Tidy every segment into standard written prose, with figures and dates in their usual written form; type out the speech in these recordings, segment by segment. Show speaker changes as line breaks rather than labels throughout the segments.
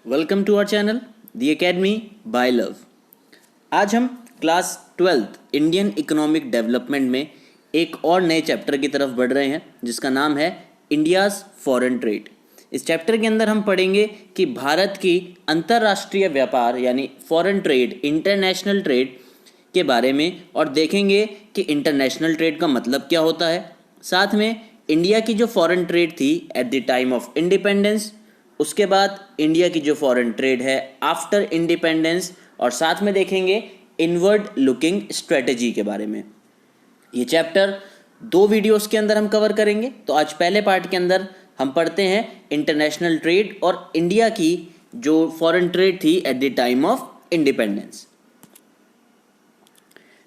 Welcome to our channel the academy by love. आज हम class 12th Indian economic development में एक और नए चैप्टर की तरफ बढ़ रहे हैं जिसका नाम है इंडियाज़ फॉरेन ट्रेड। इस चैप्टर के अंदर हम पढ़ेंगे कि भारत की अंतर्राष्ट्रीय व्यापार यानी फॉरेन ट्रेड, इंटरनेशनल ट्रेड के बारे में और देखेंगे कि इंटरनेशनल ट्रेड का मतलब क्या होता है। साथ में इंडिया की जो फॉरेन ट्रेड थी at the time of independence, उसके बाद इंडिया की जो फॉरेन ट्रेड है आफ्टर इंडिपेंडेंस, और साथ में देखेंगे इनवर्ड लुकिंग स्ट्रेटजी के बारे में। ये चैप्टर 2 वीडियोस के अंदर हम कवर करेंगे। तो आज पहले पार्ट के अंदर हम पढ़ते हैं इंटरनेशनल ट्रेड और इंडिया की जो फॉरेन ट्रेड थी at the time of independence.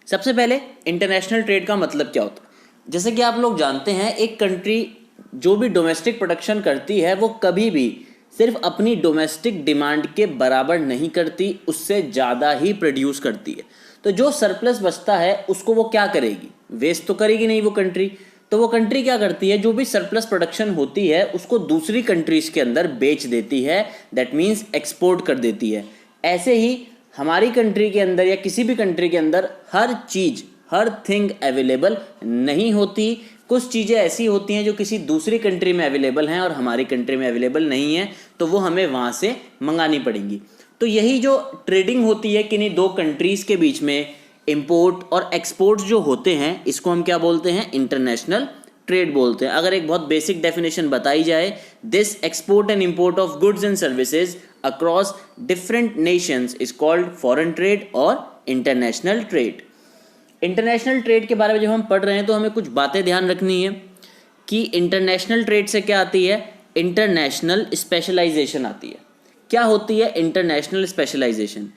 सबसे पहले इंटरनेशनल ट्रेड का मतलब क्या होता है। जैसे कि आप लोग जानते हैं, एक कंट्री जो भी डोमेस्टिक प्रोडक्शन करती है वो कभी भी सिर्फ अपनी डोमेस्टिक डिमांड के बराबर नहीं करती, उससे ज़्यादा ही प्रोड्यूस करती है। तो जो सरप्लस बचता है उसको वो क्या करेगी, वेस्ट तो करेगी नहीं वो कंट्री। तो वो कंट्री क्या करती है, जो भी सरप्लस प्रोडक्शन होती है उसको दूसरी कंट्रीज़ के अंदर बेच देती है, दैट मीन्स एक्सपोर्ट कर देती है। ऐसे ही हमारी कंट्री के अंदर या किसी भी कंट्री के अंदर हर चीज़, हर थिंग अवेलेबल नहीं होती। कुछ चीज़ें ऐसी होती हैं जो किसी दूसरी कंट्री में अवेलेबल हैं और हमारी कंट्री में अवेलेबल नहीं है, तो वो हमें वहाँ से मंगानी पड़ेंगी। तो यही जो ट्रेडिंग होती है किन्हीं दो कंट्रीज़ के बीच में, इंपोर्ट और एक्सपोर्ट जो होते हैं, इसको हम क्या बोलते हैं, इंटरनेशनल ट्रेड बोलते हैं। अगर एक बहुत बेसिक डेफिनेशन बताई जाए, this export and import of goods and services across different Nations is called foreign trade और इंटरनेशनल ट्रेड। इंटरनेशनल ट्रेड के बारे में जब हम पढ़ रहे हैं तो हमें कुछ बातें ध्यान रखनी है कि इंटरनेशनल ट्रेड से क्या आती है, इंटरनेशनल स्पेशलाइजेशन आती है। क्या होती है इंटरनेशनल स्पेशलाइजेशन?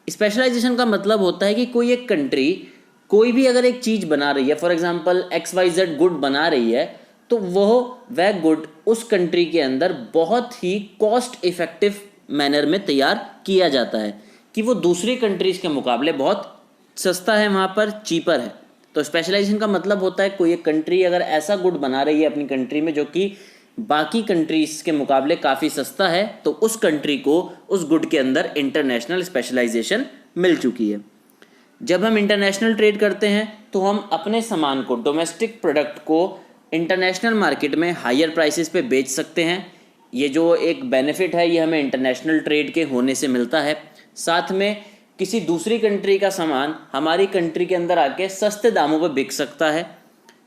स्पेशलाइजेशन का मतलब होता है कि कोई एक कंट्री कोई भी अगर एक चीज़ बना रही है, फॉर एग्जांपल XYZ गुड बना रही है, तो वह गुड उस कंट्री के अंदर बहुत ही कॉस्ट इफेक्टिव मैनर में तैयार किया जाता है कि वो दूसरी कंट्रीज़ के मुकाबले बहुत सस्ता है, वहाँ पर चीपर है। तो स्पेशलाइजेशन का मतलब होता है कोई एक कंट्री अगर ऐसा गुड बना रही है अपनी कंट्री में जो कि बाकी कंट्रीज़ के मुकाबले काफ़ी सस्ता है, तो उस कंट्री को उस गुड के अंदर इंटरनेशनल स्पेशलाइजेशन मिल चुकी है। जब हम इंटरनेशनल ट्रेड करते हैं तो हम अपने सामान को, डोमेस्टिक प्रोडक्ट को इंटरनेशनल मार्केट में हायर प्राइसेस पे बेच सकते हैं। ये जो एक बेनिफिट है ये हमें इंटरनेशनल ट्रेड के होने से मिलता है। साथ में किसी दूसरी कंट्री का सामान हमारी कंट्री के अंदर आके सस्ते दामों पर बिक सकता है।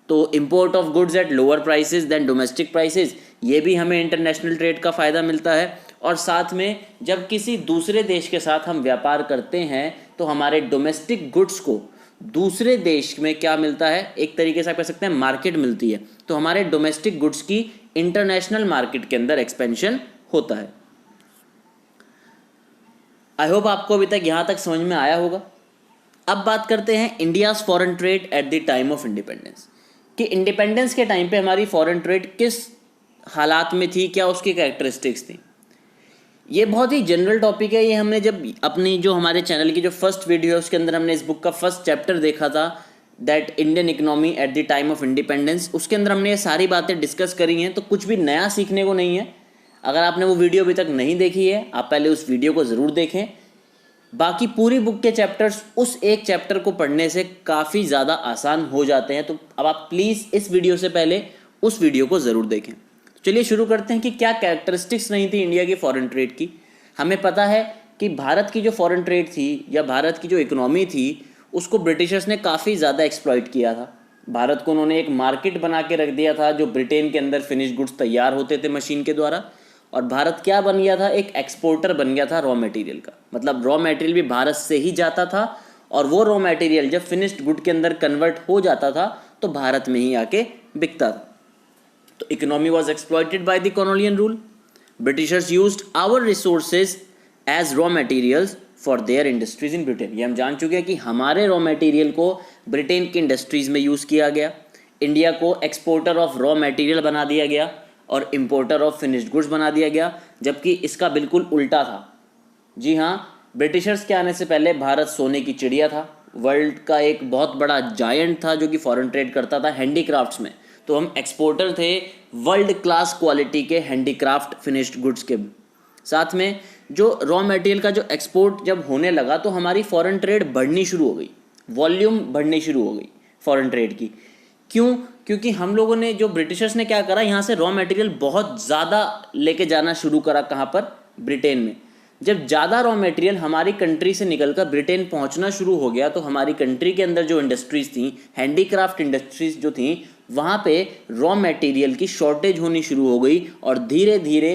तो import of goods at lower prices than domestic prices, ये भी हमें इंटरनेशनल ट्रेड का फ़ायदा मिलता है। और साथ में जब किसी दूसरे देश के साथ हम व्यापार करते हैं तो हमारे डोमेस्टिक गुड्स को दूसरे देश में क्या मिलता है, एक तरीके से आप कह सकते हैं मार्केट मिलती है। तो हमारे डोमेस्टिक गुड्स की इंटरनेशनल मार्केट के अंदर एक्सपेंशन होता है। आई होप आपको अभी तक यहाँ तक समझ में आया होगा। अब बात करते हैं India's foreign trade at the time of independence, कि इंडिपेंडेंस के टाइम पे हमारी फॉरेन ट्रेड किस हालात में थी, क्या उसकी कैरेक्टरिस्टिक्स थी। ये बहुत ही जनरल टॉपिक है। ये हमने जब अपनी जो हमारे चैनल की जो फर्स्ट वीडियो है उसके अंदर हमने इस बुक का फर्स्ट चैप्टर देखा था, that Indian economy at the time of independence, उसके अंदर हमने ये सारी बातें डिस्कस करी हैं। तो कुछ भी नया सीखने को नहीं है। अगर आपने वो वीडियो अभी तक नहीं देखी है, आप पहले उस वीडियो को ज़रूर देखें। बाकी पूरी बुक के चैप्टर्स उस एक चैप्टर को पढ़ने से काफ़ी ज़्यादा आसान हो जाते हैं। तो अब आप प्लीज़ इस वीडियो से पहले उस वीडियो को ज़रूर देखें। चलिए शुरू करते हैं कि क्या कैरेक्टरिस्टिक्स नहीं थी इंडिया की फॉरेन ट्रेड की। हमें पता है कि भारत की जो फॉरेन ट्रेड थी या भारत की जो इकोनॉमी थी उसको ब्रिटिशर्स ने काफ़ी ज़्यादा एक्सप्लॉइट किया था। भारत को उन्होंने एक मार्केट बना के रख दिया था जो ब्रिटेन के अंदर फिनिश गुड्स तैयार होते थे मशीन के द्वारा, और भारत क्या बन गया था, एक एक्सपोर्टर बन गया था रॉ मटेरियल का। मतलब रॉ मटेरियल भी भारत से ही जाता था और वो रॉ मटेरियल जब फिनिश्ड गुड के अंदर कन्वर्ट हो जाता था तो भारत में ही आके बिकता था। तो economy was exploited by the colonial rule. Britishers used our resources as raw materials for their industries in Britain. ये हम जान चुके हैं कि हमारे रॉ मटेरियल को ब्रिटेन की इंडस्ट्रीज में यूज़ किया गया। इंडिया को एक्सपोर्टर ऑफ रॉ मटेरियल बना दिया गया और इंपोर्टर ऑफ फिनिश्ड गुड्स बना दिया गया, जबकि इसका बिल्कुल उल्टा था। जी हाँ, ब्रिटिशर्स के आने से पहले भारत सोने की चिड़िया था, वर्ल्ड का एक बहुत बड़ा जायंट था जो कि फॉरेन ट्रेड करता था हैंडीक्राफ्ट्स में। तो हम एक्सपोर्टर थे वर्ल्ड क्लास क्वालिटी के हैंडीक्राफ्ट फिनिश्ड गुड्स के। साथ में जो रॉ मटेरियल का जो एक्सपोर्ट जब होने लगा तो हमारी फॉरेन ट्रेड बढ़नी शुरू हो गई, वॉल्यूम बढ़नी शुरू हो गई फॉरेन ट्रेड की। क्यों? क्योंकि हम लोगों ने, जो ब्रिटिशर्स ने क्या करा, यहाँ से रॉ मटेरियल बहुत ज़्यादा लेके जाना शुरू करा। कहाँ पर? ब्रिटेन में। जब ज़्यादा रॉ मटेरियल हमारी कंट्री से निकलकर ब्रिटेन पहुँचना शुरू हो गया तो हमारी कंट्री के अंदर जो इंडस्ट्रीज़ थी, हैंडीक्राफ्ट इंडस्ट्रीज़ जो थी, वहाँ पे रॉ मटेरियल की शॉर्टेज होनी शुरू हो गई और धीरे धीरे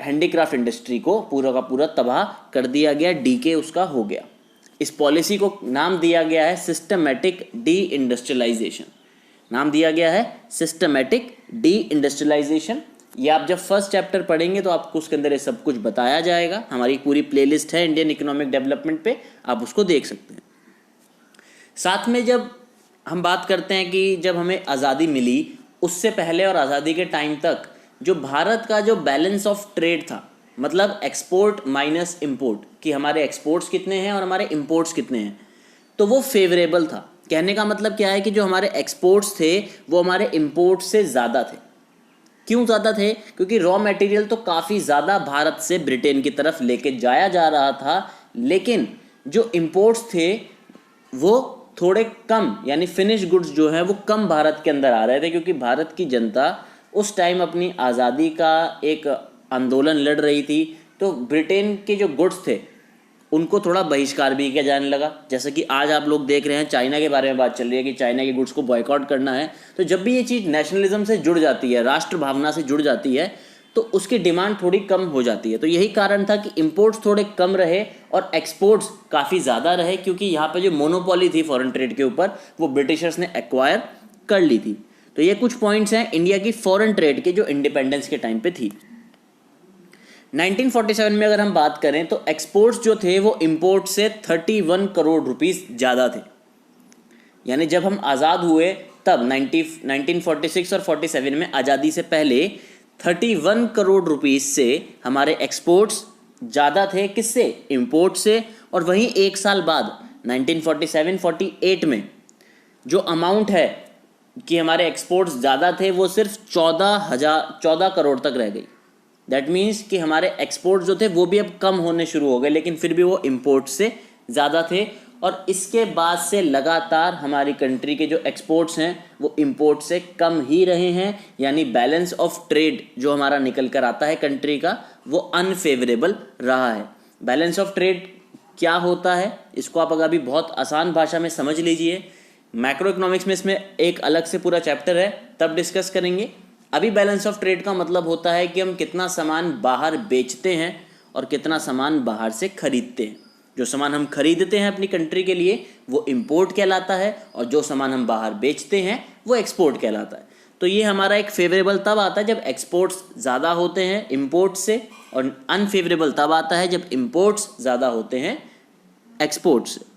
हैंडीक्राफ्ट इंडस्ट्री को पूरा का पूरा तबाह कर दिया गया, डीके उसका हो गया। इस पॉलिसी को नाम दिया गया है सिस्टमैटिक डी इंडस्ट्रियलाइजेशन। नाम दिया गया है सिस्टमैटिक डी इंडस्ट्रियलाइजेशन। ये आप जब फर्स्ट चैप्टर पढ़ेंगे तो आपको उसके अंदर ये सब कुछ बताया जाएगा। हमारी पूरी प्लेलिस्ट है इंडियन इकोनॉमिक डेवलपमेंट पे, आप उसको देख सकते हैं। साथ में जब हम बात करते हैं कि जब हमें आज़ादी मिली, उससे पहले और आज़ादी के टाइम तक जो भारत का जो बैलेंस ऑफ ट्रेड था, मतलब एक्सपोर्ट माइनस इंपोर्ट, कि हमारे एक्सपोर्ट्स कितने हैं और हमारे इंपोर्ट्स कितने हैं, तो वो फेवरेबल था। कहने का मतलब क्या है कि जो हमारे एक्सपोर्ट्स थे वो हमारे इंपोर्ट से ज़्यादा थे। क्यों ज़्यादा थे? क्योंकि रॉ मटेरियल तो काफ़ी ज़्यादा भारत से ब्रिटेन की तरफ लेके जाया जा रहा था, लेकिन जो इंपोर्ट्स थे वो थोड़े कम, यानी फिनिश गुड्स जो हैं वो कम भारत के अंदर आ रहे थे, क्योंकि भारत की जनता उस टाइम अपनी आज़ादी का एक आंदोलन लड़ रही थी। तो ब्रिटेन के जो गुड्स थे उनको थोड़ा बहिष्कार भी किया जाने लगा। जैसे कि आज आप लोग देख रहे हैं चाइना के बारे में बात चल रही है कि चाइना के गुड्स को बॉयकॉट करना है। तो जब भी ये चीज़ नेशनलिज्म से जुड़ जाती है, राष्ट्र भावना से जुड़ जाती है, तो उसकी डिमांड थोड़ी कम हो जाती है। तो यही कारण था कि इंपोर्ट्स थोड़े कम रहे और एक्सपोर्ट्स काफ़ी ज़्यादा रहे, क्योंकि यहाँ पे जो मोनोपोली थी फॉरेन ट्रेड के ऊपर वो ब्रिटिशर्स ने एक्वायर कर ली थी। तो ये कुछ पॉइंट्स हैं इंडिया की फॉरेन ट्रेड के जो इंडिपेंडेंस के टाइम पे थी। 1947 में अगर हम बात करें तो एक्सपोर्ट्स जो थे वो इंपोर्ट से 31 करोड़ रुपीस ज़्यादा थे। यानी जब हम आज़ाद हुए तब 1946 और 47 में, आज़ादी से पहले 31 करोड़ रुपीस से हमारे एक्सपोर्ट्स ज़्यादा थे। किससे? इंपोर्ट से। और वहीं एक साल बाद 1947-48 में जो अमाउंट है कि हमारे एक्सपोर्ट्स ज़्यादा थे वो सिर्फ 14 करोड़ तक रह गई। दैट मीन्स कि हमारे एक्सपोर्ट जो थे वो भी अब कम होने शुरू हो गए, लेकिन फिर भी वो इंपोर्ट से ज़्यादा थे। और इसके बाद से लगातार हमारी कंट्री के जो एक्सपोर्ट्स हैं वो इंपोर्ट से कम ही रहे हैं। यानी बैलेंस ऑफ ट्रेड जो हमारा निकल कर आता है कंट्री का वो अनफेवरेबल रहा है। बैलेंस ऑफ ट्रेड क्या होता है इसको आप अगर अभी बहुत आसान भाषा में समझ लीजिए। मैक्रो इकोनॉमिक्स में इसमें एक अलग से पूरा चैप्टर है, तब डिस्कस करेंगे। अभी बैलेंस ऑफ ट्रेड का मतलब होता है कि हम कितना सामान बाहर बेचते हैं और कितना सामान बाहर से खरीदते हैं। जो सामान हम खरीदते हैं अपनी कंट्री के लिए वो इंपोर्ट कहलाता है, और जो सामान हम बाहर बेचते हैं वो एक्सपोर्ट कहलाता है। तो ये हमारा एक फेवरेबल तब आता है जब एक्सपोर्ट्स ज़्यादा होते हैं इंपोर्ट से, और अनफेवरेबल तब आता है जब इंपोर्ट्स ज़्यादा होते हैं एक्सपोर्ट से।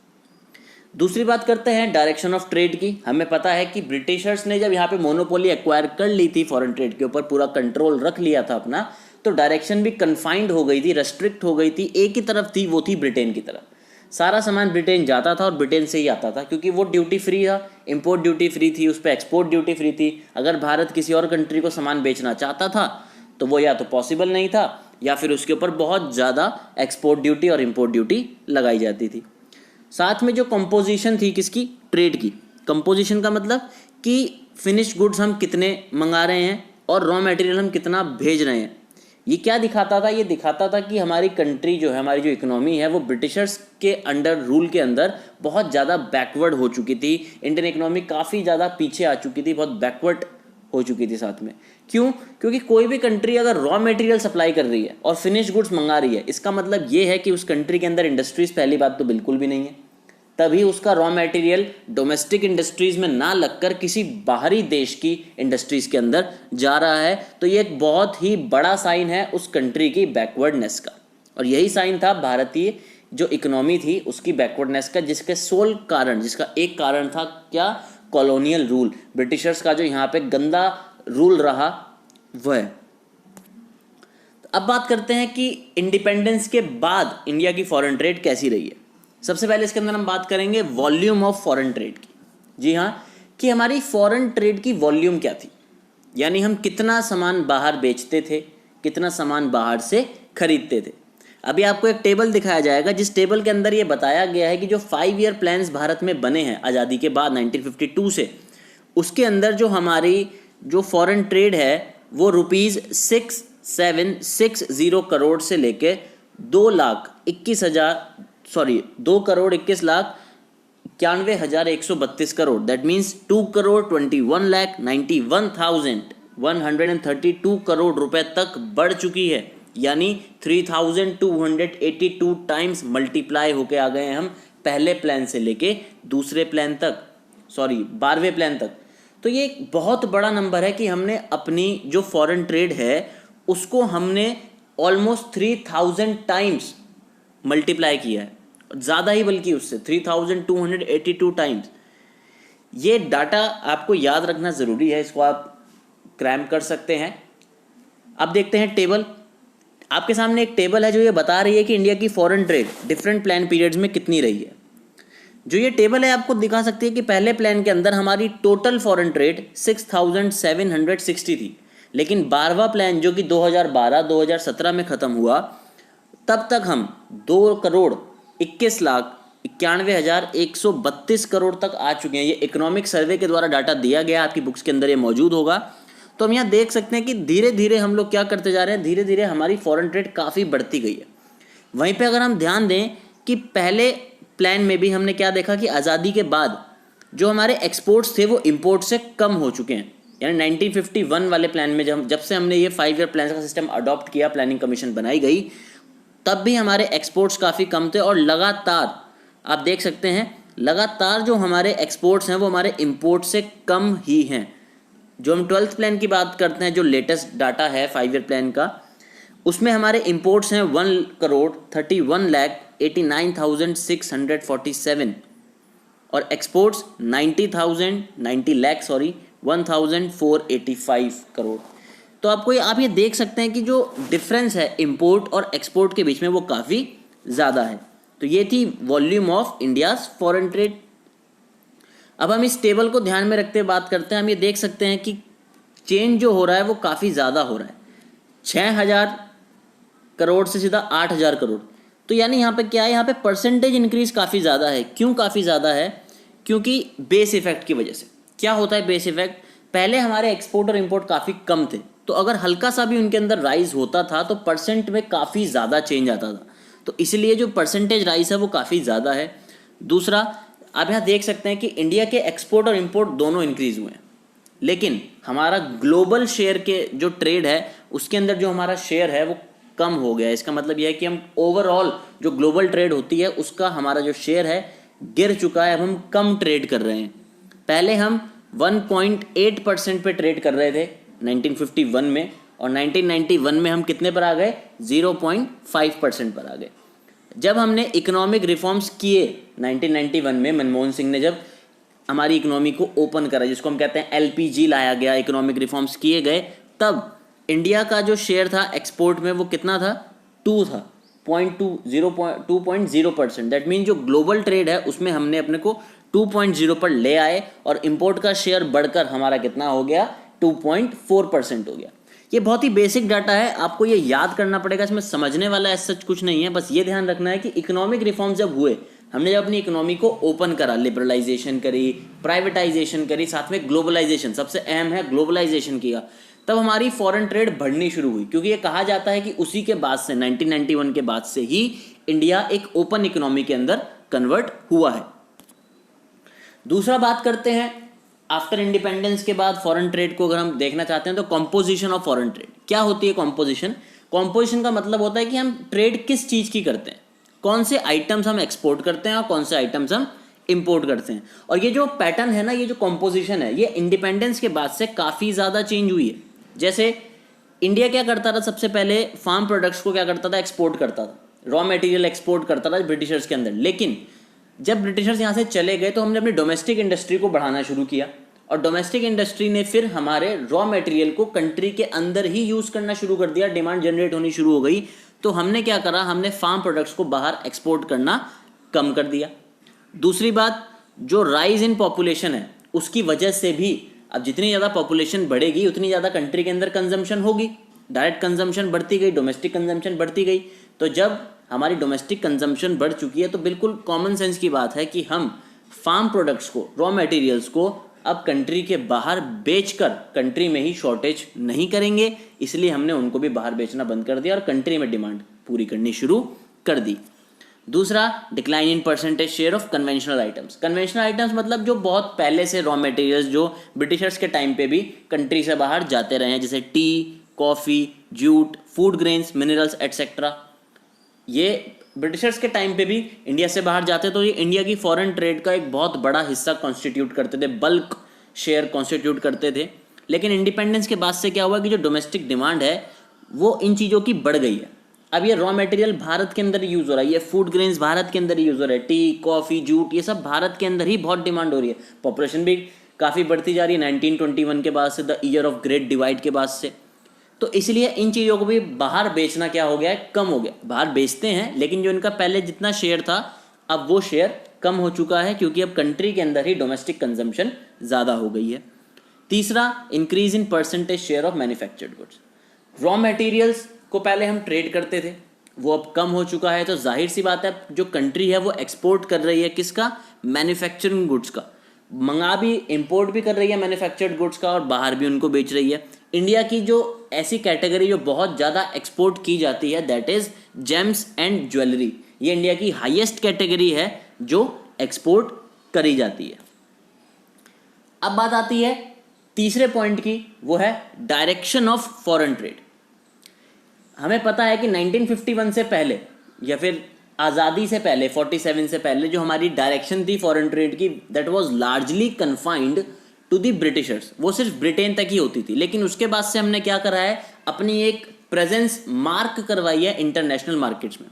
दूसरी बात करते हैं डायरेक्शन ऑफ ट्रेड की। हमें पता है कि ब्रिटिशर्स ने जब यहाँ पे मोनोपोली एक्वायर कर ली थी फॉरेन ट्रेड के ऊपर, पूरा कंट्रोल रख लिया था अपना, तो डायरेक्शन भी कन्फाइंड हो गई थी, रेस्ट्रिक्ट हो गई थी। एक ही तरफ थी, वो थी ब्रिटेन की तरफ। सारा सामान ब्रिटेन जाता था और ब्रिटेन से ही आता था, क्योंकि वो ड्यूटी फ्री था, इंपोर्ट ड्यूटी फ्री थी, उस पर एक्सपोर्ट ड्यूटी फ्री थी। अगर भारत किसी और कंट्री को सामान बेचना चाहता था तो वो या तो पॉसिबल नहीं था, या फिर उसके ऊपर बहुत ज़्यादा एक्सपोर्ट ड्यूटी और इम्पोर्ट ड्यूटी लगाई जाती थी। साथ में जो कंपोजिशन थी किसकी? ट्रेड की। कंपोजिशन का मतलब कि फिनिश गुड्स हम कितने मंगा रहे हैं और रॉ मटेरियल हम कितना भेज रहे हैं। ये क्या दिखाता था? ये दिखाता था कि हमारी कंट्री जो है, हमारी जो इकोनॉमी है, वो ब्रिटिशर्स के अंडर रूल के अंदर बहुत ज़्यादा बैकवर्ड हो चुकी थी। इंडियन इकोनॉमी काफ़ी ज़्यादा पीछे आ चुकी थी, बहुत बैकवर्ड हो चुकी थी साथ में। क्यों? क्योंकि कोई भी कंट्री अगर रॉ मटेरियल सप्लाई कर रही है और फिनिश गुड्स मंगा रही है, इसका मतलब ये है कि उस कंट्री के अंदर इंडस्ट्रीज पहली बात तो बिल्कुल भी नहीं है। तभी उसका रॉ मटेरियल डोमेस्टिक इंडस्ट्रीज में ना लगकर किसी बाहरी देश की इंडस्ट्रीज के अंदर जा रहा है। तो ये एक बहुत ही बड़ा साइन है उस कंट्री की बैकवर्डनेस का, और यही साइन था भारतीय जो इकोनॉमी थी उसकी बैकवर्डनेस का, जिसका एक कारण था क्या? कॉलोनियल रूल, ब्रिटिशर्स का जो यहाँ पे गंदा रूल रहा वह। अब बात करते हैं कि इंडिपेंडेंस के बाद इंडिया की फॉरेन ट्रेड कैसी रही है। सबसे पहले इसके अंदर हम बात करेंगे वॉल्यूम ऑफ फॉरेन ट्रेड की। जी हाँ, कि हमारी फॉरेन ट्रेड की वॉल्यूम क्या थी, यानी हम कितना सामान बाहर बेचते थे, कितना सामान बाहर से खरीदते थे। अभी आपको एक टेबल दिखाया जाएगा जिस टेबल के अंदर ये बताया गया है कि जो 5 ईयर प्लान्स भारत में बने हैं आज़ादी के बाद 1952 से, उसके अंदर जो हमारी जो फॉरेन ट्रेड है वो ₹6,760 करोड़ से लेके 2,21,91,132 करोड़, दैट मीन्स 2,21,91,132 करोड़ रुपए तक बढ़ चुकी है। यानी 3,282 टाइम्स मल्टीप्लाई होके आ गए हैं हम पहले प्लान से लेके दूसरे प्लान तक, 12वें प्लान तक। तो ये एक बहुत बड़ा नंबर है कि हमने अपनी जो फॉरेन ट्रेड है उसको हमने ऑलमोस्ट 3,000 टाइम्स मल्टीप्लाई किया है, ज़्यादा ही बल्कि उससे 3,282 टाइम्स। ये डाटा आपको याद रखना ज़रूरी है, इसको आप क्रैम कर सकते हैं। अब देखते हैं टेबल। आपके सामने एक टेबल है जो ये बता रही है कि इंडिया की foreign trade different plan periods में कितनी रही है। जो ये टेबल है आपको दिखा सकती है कि पहले प्लान के अंदर हमारी टोटल फॉरेन ट्रेड 6,760 थी, लेकिन 12वां प्लान जो कि 2012-2017 में ख़त्म हुआ, तब तक हम 2,21,91,132 करोड़ तक आ चुके हैं। ये इकोनॉमिक सर्वे के द्वारा डाटा दिया गया, आपकी बुक्स के अंदर ये मौजूद होगा। तो हम यहाँ देख सकते हैं कि धीरे धीरे हम लोग क्या करते जा रहे हैं, धीरे धीरे हमारी फॉरेन ट्रेड काफ़ी बढ़ती गई है। वहीं पे अगर हम ध्यान दें कि पहले प्लान में भी हमने क्या देखा कि आज़ादी के बाद जो हमारे एक्सपोर्ट्स थे वो इंपोर्ट से कम हो चुके हैं। यानी 1951 वाले प्लान में जब से हमने ये 5 ईयर प्लान का सिस्टम अडॉप्ट किया, प्लानिंग कमीशन बनाई गई, तब भी हमारे एक्सपोर्ट्स काफ़ी कम थे और लगातार आप देख सकते हैं लगातार जो हमारे एक्सपोर्ट्स हैं वो हमारे इंपोर्ट से कम ही हैं। जो हम 12th प्लान की बात करते हैं, जो लेटेस्ट डाटा है 5 ईयर प्लान का, उसमें हमारे इंपोर्ट्स हैं 1,31,89,647 और एक्सपोर्ट्स 1,485 करोड़। तो आप ये देख सकते हैं कि जो डिफरेंस है इंपोर्ट और एक्सपोर्ट के बीच में वो काफ़ी ज़्यादा है। तो ये थी volume of India's foreign trade. अब हम इस टेबल को ध्यान में रखते हुए बात करते हैं। हम ये देख सकते हैं कि चेंज जो हो रहा है वो काफ़ी ज़्यादा हो रहा है, 6,000 करोड़ से सीधा 8,000 करोड़। तो यानी यहाँ पे क्या है, यहाँ पे परसेंटेज इंक्रीज काफ़ी ज़्यादा है। क्यों काफ़ी ज़्यादा है? क्योंकि बेस इफेक्ट की वजह से। क्या होता है बेस इफेक्ट? पहले हमारे एक्सपोर्ट और इंपोर्ट काफ़ी कम थे, तो अगर हल्का सा भी उनके अंदर राइज होता था तो परसेंट में काफ़ी ज़्यादा चेंज आता था, तो इसलिए जो परसेंटेज राइज है वो काफ़ी ज़्यादा है। दूसरा, आप यहाँ देख सकते हैं कि इंडिया के एक्सपोर्ट और इंपोर्ट दोनों इंक्रीज हुए हैं, लेकिन हमारा ग्लोबल शेयर के जो ट्रेड है उसके अंदर जो हमारा शेयर है वो कम हो गया है। इसका मतलब यह है कि हम ओवरऑल जो ग्लोबल ट्रेड होती है उसका हमारा जो शेयर है गिर चुका है। अब हम कम ट्रेड कर रहे हैं। पहले हम 1.8% पे ट्रेड कर रहे थे 1951 में, और 1991 में हम कितने पर आ गए? 0.5% पर आ गए। जब हमने इकोनॉमिक रिफॉर्म्स किए 1991 में, मनमोहन सिंह ने जब हमारी इकोनॉमी को ओपन करा, जिसको हम कहते हैं LPG लाया गया, इकोनॉमिक रिफॉर्म्स किए गए, तब इंडिया का जो शेयर था एक्सपोर्ट में वो कितना था? 2 था, 2.0%। दैट मीन जो ग्लोबल ट्रेड है उसमें हमने अपने को 2.0 पर ले आए और इंपोर्ट का शेयर बढ़कर हमारा कितना हो गया? 2.4% हो गया। ये बहुत ही बेसिक डाटा है, आपको ये याद करना पड़ेगा, इसमें समझने वाला ऐसा कुछ नहीं है। बस ये ध्यान रखना है कि इकोनॉमिक रिफॉर्म जब हुए, हमने जब अपनी इकोनॉमी को ओपन करा, लिबरलाइजेशन करी, प्राइवेटाइजेशन करी, साथ में ग्लोबलाइजेशन, सबसे अहम है ग्लोबलाइजेशन किया, तब हमारी फॉरेन ट्रेड बढ़नी शुरू हुई। क्योंकि ये कहा जाता है कि उसी के बाद से 1991 के बाद से ही इंडिया एक ओपन इकोनॉमी के अंदर कन्वर्ट हुआ है। दूसरा बात करते हैं, आफ्टर इंडिपेंडेंस के बाद फॉरेन ट्रेड को अगर हम देखना चाहते हैं तो कॉम्पोजिशन ऑफ फॉरेन ट्रेड क्या होती है? कॉम्पोजिशन का मतलब होता है कि हम ट्रेड किस चीज़ की करते हैं, कौन से आइटम्स हम एक्सपोर्ट करते हैं और कौन से आइटम्स हम इंपोर्ट करते हैं। और ये जो पैटर्न है ना, ये जो कॉम्पोजिशन है, ये इंडिपेंडेंस के बाद से काफ़ी ज़्यादा चेंज हुई है। जैसे इंडिया क्या करता था, सबसे पहले फार्म प्रोडक्ट्स को क्या करता था? एक्सपोर्ट करता था, रॉ मटेरियल एक्सपोर्ट करता था ब्रिटिशर्स के अंदर। लेकिन जब ब्रिटिशर्स यहाँ से चले गए तो हमने अपनी डोमेस्टिक इंडस्ट्री को बढ़ाना शुरू किया, और डोमेस्टिक इंडस्ट्री ने फिर हमारे रॉ मटेरियल को कंट्री के अंदर ही यूज़ करना शुरू कर दिया, डिमांड जनरेट होनी शुरू हो गई। तो हमने क्या करा, हमने फार्म प्रोडक्ट्स को बाहर एक्सपोर्ट करना कम कर दिया। दूसरी बात, जो राइज इन पॉपुलेशन है उसकी वजह से भी अब जितनी ज़्यादा पॉपुलेशन बढ़ेगी उतनी ज़्यादा कंट्री के अंदर कंजम्पशन होगी, डायरेक्ट कंजम्पशन बढ़ती गई, डोमेस्टिक कंजम्पशन बढ़ती गई। तो जब हमारी डोमेस्टिक कंजम्पशन बढ़ चुकी है, तो बिल्कुल कॉमन सेंस की बात है कि हम फार्म प्रोडक्ट्स को, रॉ मटेरियल्स को अब कंट्री के बाहर बेचकर कंट्री में ही शॉर्टेज नहीं करेंगे, इसलिए हमने उनको भी बाहर बेचना बंद कर दिया और कंट्री में डिमांड पूरी करनी शुरू कर दी। दूसरा, decline in percentage share of conventional items. Conventional items मतलब जो बहुत पहले से रॉ मटेरियल्स जो ब्रिटिशर्स के टाइम पे भी कंट्री से बाहर जाते रहे हैं, जैसे T, coffee, jute, food grains, minerals etcetera, ये ब्रिटिशर्स के टाइम पे भी इंडिया से बाहर जाते, तो ये इंडिया की फॉरेन ट्रेड का एक बहुत बड़ा हिस्सा कॉन्स्टिट्यूट करते थे, बल्क शेयर कॉन्स्टिट्यूट करते थे। लेकिन इंडिपेंडेंस के बाद से क्या हुआ कि जो डोमेस्टिक डिमांड है वो इन चीज़ों की बढ़ गई है। अब ये रॉ मटेरियल भारत के अंदर यूज़ हो रहा है, ये फूड ग्रेन्स भारत के अंदर यूज़ हो रहा है, टी, कॉफ़ी, जूट, ये सब भारत के अंदर ही बहुत डिमांड हो रही है। पॉपुलेशन भी काफ़ी बढ़ती जा रही है 1921 के बाद से, the year of great divide के बाद से। तो इसलिए इन चीज़ों को भी बाहर बेचना क्या हो गया है, कम हो गया। बाहर बेचते हैं लेकिन जो इनका पहले जितना शेयर था अब वो शेयर कम हो चुका है, क्योंकि अब कंट्री के अंदर ही डोमेस्टिक कंजम्पशन ज़्यादा हो गई है। तीसरा, increase in percentage share of manufactured goods. Raw materials को पहले हम ट्रेड करते थे, वो अब कम हो चुका है, तो जाहिर सी बात है जो कंट्री है वो एक्सपोर्ट कर रही है किसका, मैन्युफैक्चरिंग गुड्स का, मंगा भी इंपोर्ट भी कर रही है मैन्युफैक्चर्ड गुड्स का और बाहर भी उनको बेच रही है। इंडिया की जो ऐसी कैटेगरी जो बहुत ज़्यादा एक्सपोर्ट की जाती है, that is James and jewellery, ये इंडिया की हाईएस्ट कैटेगरी है जो एक्सपोर्ट करी जाती है। अब बात आती है तीसरे पॉइंट की, वो है डायरेक्शन ऑफ फॉरेन ट्रेड। हमें पता है कि 1951 से पहले या फिर आज़ादी से पहले 47 से पहले जो हमारी डायरेक्शन थी फॉरेन ट्रेड की, that was largely confined to the britishers, वो सिर्फ ब्रिटेन तक ही होती थी। लेकिन उसके बाद से हमने क्या करा है, अपनी एक प्रेजेंस मार्क करवाई है इंटरनेशनल मार्केट्स में।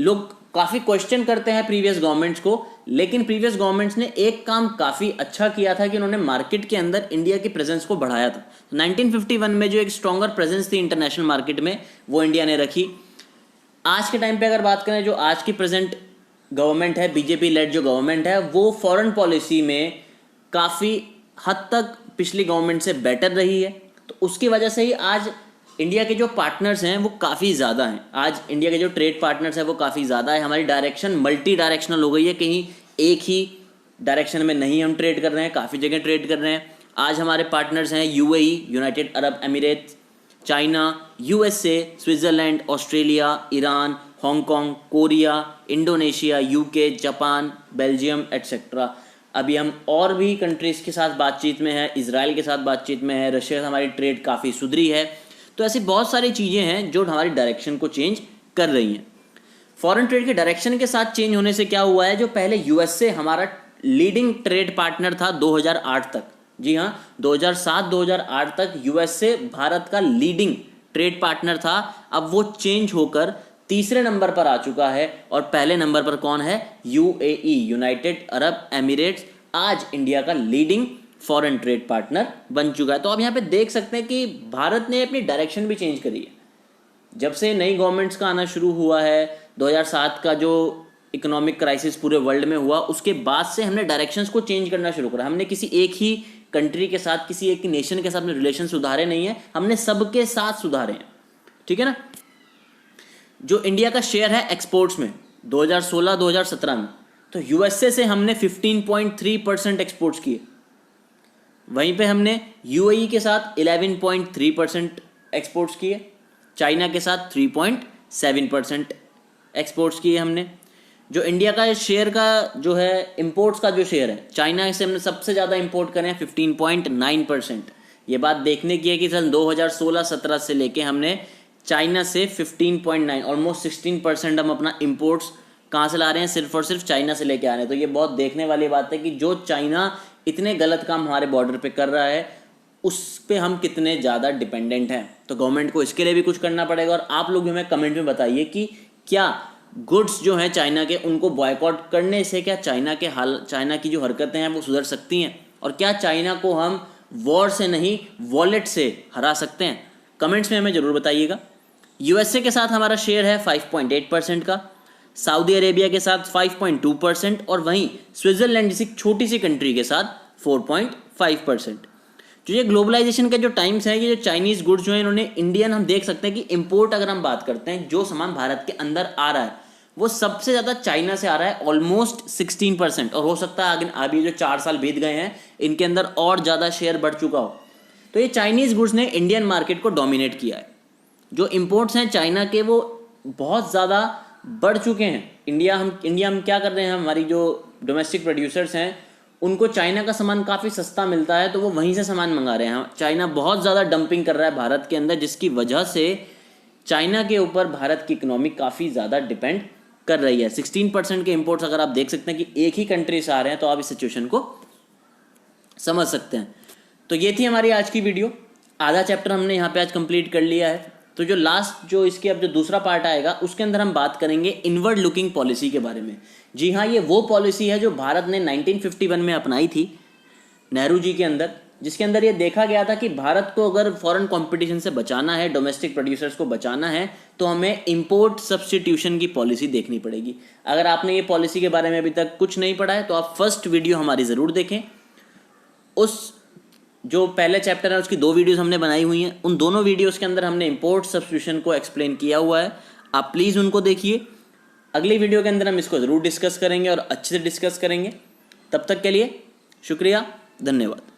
लोग काफ़ी क्वेश्चन करते हैं प्रीवियस गवर्नमेंट्स को, लेकिन प्रीवियस गवर्नमेंट्स ने एक काम काफ़ी अच्छा किया था कि उन्होंने मार्केट के अंदर इंडिया की प्रेजेंस को बढ़ाया था। 1951 में जो एक स्ट्रॉन्गर प्रेजेंस थी इंटरनेशनल मार्केट में, वो इंडिया ने रखी। आज के टाइम पे अगर बात करें, जो आज की प्रेजेंट गवर्नमेंट है, बीजेपी लेड जो गवर्नमेंट है, वो फॉरेन पॉलिसी में काफ़ी हद तक पिछली गवर्नमेंट से बेटर रही है। तो उसकी वजह से ही आज इंडिया के जो पार्टनर्स हैं वो काफ़ी ज़्यादा हैं। आज इंडिया के जो ट्रेड पार्टनर्स हैं वो काफ़ी ज़्यादा है। हमारी डायरेक्शन मल्टी डायरेक्शनल हो गई है, कहीं एक ही डायरेक्शन में नहीं हम ट्रेड कर रहे हैं, काफ़ी जगह ट्रेड कर रहे हैं। आज हमारे पार्टनर्स हैं UAE, United Arab Emirates, China, USA, Switzerland, Australia, Iran, Hong Kong, Korea, Indonesia, UK, Japan, Belgium etcetera. अभी हम और भी कंट्रीज़ के साथ बातचीत में है, इजराइल के साथ बातचीत में है, रशिया से हमारी ट्रेड काफ़ी सुधरी है। तो ऐसी बहुत सारी चीज़ें हैं जो हमारी डायरेक्शन को चेंज कर रही हैं। फॉरेन ट्रेड के डायरेक्शन के साथ चेंज होने से क्या हुआ है, जो पहले यूएसए हमारा लीडिंग ट्रेड पार्टनर था 2008 तक, जी हाँ 2007-2008 तक यूएसए भारत का लीडिंग ट्रेड पार्टनर था। अब वो चेंज होकर तीसरे नंबर पर आ चुका है और पहले नंबर पर कौन है, यूएई, यूनाइटेड अरब एमिरेट्स, आज इंडिया का लीडिंग फॉरेन ट्रेड पार्टनर बन चुका है। तो आप यहाँ पे देख सकते हैं कि भारत ने अपनी डायरेक्शन भी चेंज करी है। जब से नई गवर्नमेंट्स का आना शुरू हुआ है, 2007 का जो इकोनॉमिक क्राइसिस पूरे वर्ल्ड में हुआ, उसके बाद से हमने डायरेक्शंस को चेंज करना शुरू करा। हमने किसी एक ही कंट्री के साथ, किसी एक नेशन के साथ अपने रिलेशन सुधारे नहीं है, हमने सबके साथ सुधारे हैं, ठीक है ना। जो इंडिया का शेयर है एक्सपोर्ट्स में 2016-2017 में, तो यूएसए से हमने 15.3% एक्सपोर्ट्स किए। वहीं पे हमने यूएई के साथ 11.3% एक्सपोर्ट्स किए, चाइना के साथ 3.7% एक्सपोर्ट्स किए हमने। जो इंडिया का शेयर का जो है इंपोर्ट्स का जो शेयर है, चाइना से हमने सबसे ज़्यादा इंपोर्ट करें 15.9%। ये बात देखने की है कि सन 2016-17 से लेके हमने चाइना से 15.9 ऑलमोस्ट 16% हम अपना इंपोर्ट्स कहाँ से ला रहे हैं, सिर्फ और सिर्फ चाइना से लेके आ रहे हैं। तो ये बहुत देखने वाली बात है कि जो चाइना इतने गलत काम हमारे बॉर्डर पे कर रहा है, उस पे हम कितने ज़्यादा डिपेंडेंट हैं। तो गवर्नमेंट को इसके लिए भी कुछ करना पड़ेगा। और आप लोग हमें कमेंट में बताइए कि क्या गुड्स जो हैं चाइना के, उनको बॉयकॉट करने से क्या चाइना की जो हरकतें हैं वो सुधर सकती हैं, और क्या चाइना को हम वॉर से नहीं वॉलेट से हरा सकते हैं। कमेंट्स में हमें ज़रूर बताइएगा। यूएसए के साथ हमारा शेयर है 5.8% का, सऊदी अरेबिया के साथ 5.2% और वहीं स्विट्ज़रलैंड जैसी छोटी सी कंट्री के साथ 4.5%। जो ये ग्लोबलाइजेशन के जो टाइम्स हैं, ये जो चाइनीज़ गुड्स जो है इन्होंने इंडियन, हम देख सकते हैं कि इंपोर्ट अगर हम बात करते हैं, जो सामान भारत के अंदर आ रहा है वो सबसे ज़्यादा चाइना से आ रहा है, ऑलमोस्ट 16%। और हो सकता है आगे अभी जो 4 साल बीत गए हैं इनके अंदर और ज़्यादा शेयर बढ़ चुका हो। तो ये चाइनीज़ गुड्स ने इंडियन मार्केट को डोमिनेट किया है। जो इम्पोर्ट्स हैं चाइना के वो बहुत ज़्यादा बढ़ चुके हैं। इंडिया हम क्या कर रहे हैं, हमारी जो डोमेस्टिक प्रोड्यूसर्स हैं उनको चाइना का सामान काफ़ी सस्ता मिलता है तो वो वहीं से सामान मंगा रहे हैं। चाइना बहुत ज़्यादा डंपिंग कर रहा है भारत के अंदर, जिसकी वजह से चाइना के ऊपर भारत की इकोनॉमी काफ़ी ज़्यादा डिपेंड कर रही है। 16% के इम्पोर्ट्स अगर आप देख सकते हैं कि एक ही कंट्री से आ रहे हैं तो आप इस सिचुएशन को समझ सकते हैं। तो ये थी हमारी आज की वीडियो। आधा चैप्टर हमने यहाँ पे आज कंप्लीट कर लिया है। तो जो लास्ट जो इसके अब जो दूसरा पार्ट आएगा उसके अंदर हम बात करेंगे इनवर्ड लुकिंग पॉलिसी के बारे में। जी हाँ, ये वो पॉलिसी है जो भारत ने 1951 में अपनाई थी नेहरू जी के अंदर, जिसके अंदर ये देखा गया था कि भारत को अगर फॉरेन कंपटीशन से बचाना है, डोमेस्टिक प्रोड्यूसर्स को बचाना है, तो हमें इंपोर्ट सब्स्टिट्यूशन की पॉलिसी देखनी पड़ेगी। अगर आपने ये पॉलिसी के बारे में अभी तक कुछ नहीं पढ़ा है तो आप फर्स्ट वीडियो हमारी ज़रूर देखें। उस जो पहले चैप्टर है उसकी 2 वीडियोस हमने बनाई हुई हैं, उन दोनों वीडियोस के अंदर हमने इंपोर्ट सब्स्टिट्यूशन को एक्सप्लेन किया हुआ है। आप प्लीज़ उनको देखिए। अगली वीडियो के अंदर हम इसको ज़रूर डिस्कस करेंगे और अच्छे से डिस्कस करेंगे। तब तक के लिए शुक्रिया, धन्यवाद।